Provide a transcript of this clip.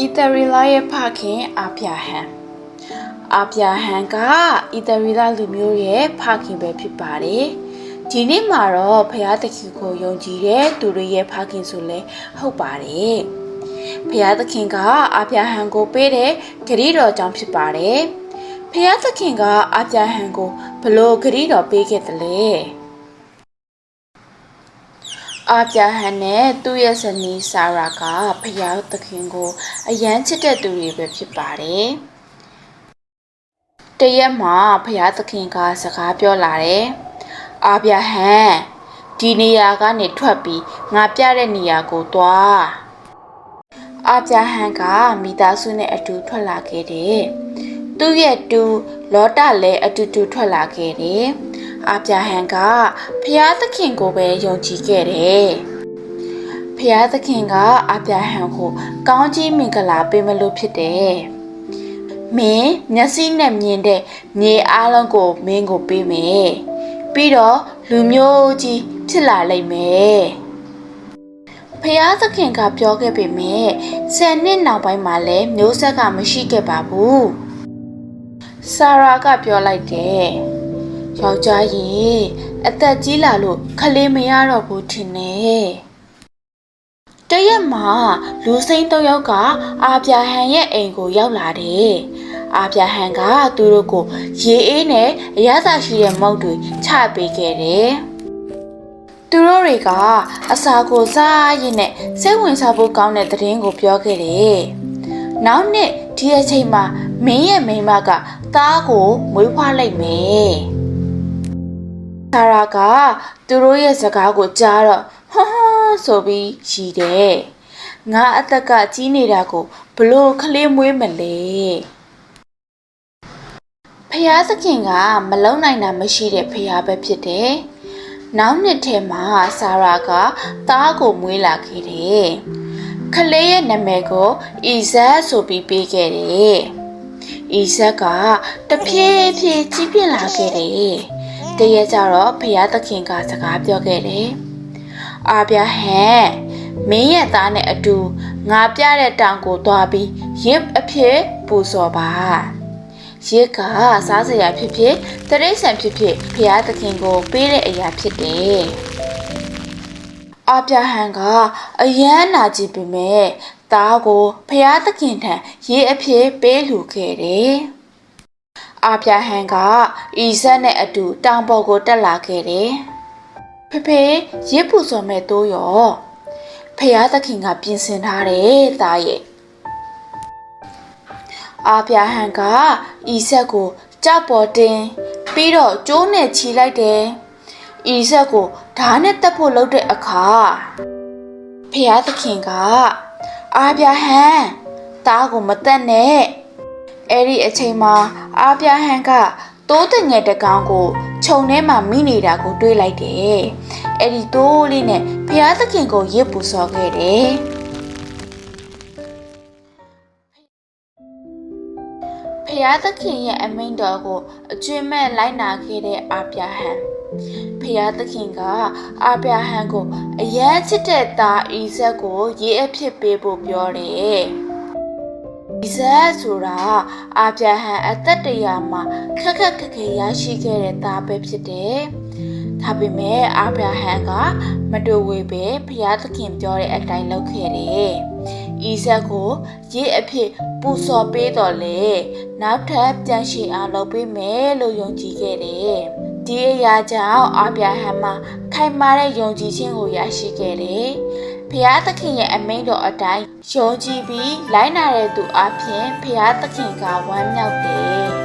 Itharilaရဲ့ဖခင်အာပြဟန်ကဣသရီလလူမျိုးရဲ့ဖခင်ပဲဖြစ်ပါတယ်ဒီနေ့မှာတော့ဖျားသခင်ကိုယုံကြည်တဲ့သူတွေရဲ့ဖခင်ဆိုလဲဟုတ်ပါတယ်ဖျားသခင်ကအာပြဟန်ကိုပေးတဲ့ဂရုတော်ကြောင့်ဖြစ်ပါတယ်ဖျားသခင်ကအာပြဟန်ကိုဘလို့ဂရုတော်ပေးခဲ့တယ်လဲအာပြဟန်နဲ့သူ့ရဲ့ဇနီးဆာရာကဖျားသခင်ကိုအယမ်းချစ်တဲ့သူတွေပဲဖြစ်ပါတယ်တရက်မှာဖျားသခင်ကစကားပြောလာတယ်အာပြဟန်ဒီနေရာကနေထွက်ပြီးငါပြတဲ့နေရာကိုသွားအာပြဟန်ကမိသားစုနဲ့အတူထွက်လာခဲ့တယ်သူ့ရဲ့တူလောတလည်းအတူတူထွက်လာခဲ့တယ်အာပြဟန်ကဖျားသခင်ကိုပဲယုံကြည်ခဲ့တယ်ဖျားသခင်ကအာပြဟန်ကိုကောင်းကြီးမင်္ဂလာပေးမလို့ဖြစ်တယ်မင်းမျက်စိနဲ့မြင်တဲ့မြေအားလုံးကိုမင်းကိုပေးမယ်ပြီးတော့လူမျိုးကြီးဖြစ်လာလိမ့်မယ်ဖျားသခင်ကပြောခဲ့ပေမဲ့10နှစ်နောက်ပိုင်းမှာလည်းမျိုးဆက်ကမရှိခဲ့ပါဘူးဆာရာကပြောလိုက်တယ်ယောက်ျားကြီးအသက်ကြီးလာလို့ခလေးမရတော့ဘူးထင်တယ်တရက်မှာလူစိမ်း3ယောက်ကအာပြဟန်ရဲ့အိမ်ကိုရောက်လာတယ်အာပြဟန်ကသူတို့ကိုရေအေးနဲ့အရသာရှိတဲ့မုတ်တွေချပေးခဲ့တယ်သူတို့တွေကအစာကိုစားရင်းနဲ့စိတ်ဝင်စားဖို့ကောင်းတဲ့သတင်းကိုပြောခဲ့တယ်နောက်နှစ်ဒီအချိန်မှာမင်းရဲ့မိန်းမကသားကိုမွေးဖွားလိုက်မယ်ဆာရာကသူတို့ရဲ့စကားကိုကြားတော့ဟွန်းဆိုပြီးရှိတယ်ငါအသက်ကကြီးနေတာကိုဘလို့ခလေးမွေးမလဲဖျားသခင်ကမလုံနိုင်တာမရှိတဲ့ဖျားပဲဖြစ်တယ်နောက်နှစ်ထဲမှာဆာရာကသားကိုမွေးလာခဲ့တယ်ခလေးရဲ့နာမည်ကိုအီဇက်ဆိုပြီးပေးခဲ့တယ်အီဇက်ကတဖြည်းဖြည်းကြီးပြင်းလာခဲ့တယ်တရက်ကျတော့ဖျားသခင်ကစကားပြောခဲ့တယ်အာပြဟန်မင်းရဲ့သားနဲ့အတူငါပြတဲ့တောင်ကိုသွားပြီးရစ်အဖြစ်ပူဇော်ပါရစ်ကစားစရာဖြစ်ဖြစ်တရိษံဖြစ်ဖြစ်ဖျားသခင်ကိုပေးတဲ့အရာဖြစ်တယ်အာပြဟန်ကအယမ်းနာကြည့်ပေမဲ့သားကိုဖျားသခင်ထံရစ်အဖြစ်ပေးလှူခဲ့တယ်အာပြဟန်ကအီဇက်နဲ့အတူတောင်ပေါ်ကိုတက်လာခဲ့တယ်ဖေရစ်ပူဇော်မဲ့တိုးရောဖျားသခင်ကပြင်ဆင်ထားတယ်သားရဲ့အာပြဟန်ကအီဇက်ကိုကြောက်ပေါ်တင်ပြီးတော့ကျိုးနဲ့ချီလိုက်တယ်အီဇက်ကိုဓာတ်နဲ့တက်ဖို့လုပ်တဲ့အခါဖျားသခင်ကအာပြဟန်သားကိုမတက်နဲ့အဲ့ဒီအချိန်မှာအာပြဟန်ကတိုးတငယ်တကောင်ကိုခြုံထဲမှာမိနေတာကိုတွေးလိုက်တယ်အဲ့ဒီတိုးလေးနဲ့ဖျားသခင်ကိုရစ်ပူဇော်ခဲ့တယ်ဖျားသခင်ရဲ့အမိန့်တော်ကိုအကျွင့်မဲ့လိုက်နာခဲ့တဲ့အာပြဟန်ဖျားသခင်ကအာပြဟန်ကိုအယမ်းချစ်တဲ့သားအီဇက်ကိုရေအဖြစ်ပေးဖို့ပြောတယ်အီဇက်ဆိုတာအာပြဟန်အသက်100မှာခက်ခဲရရှိခဲ့တဲ့သားပဲဖြစ်တယ်ဒါပေမဲ့အာပြဟန်ကမတူဝေပဲဖျားသခင်ပြောတဲ့အတိုင်းလုပ်ခဲ့တယ်အီဇက်ကိုရေအဖြစ်ပူဇော်ပေးတော်လေနောက်ထပ်ပြန်ရှိအောင်လုပ်ပေးမယ်လို့ယုံကြည်ခဲ့တယ်ဒီအရာကြောင့်အာပြဟန်မှာခိုင်မာတဲ့ယုံကြည်ခြင်းကိုရရှိခဲ့တယ်ဖျားသခင်ရဲ့အမိန့်တော်အတိုင်းယုံကြည်ပြီးလိုက်နာတဲ့သူအပြင်ဖျားသခင်ကဝမ်းမြောက်တယ်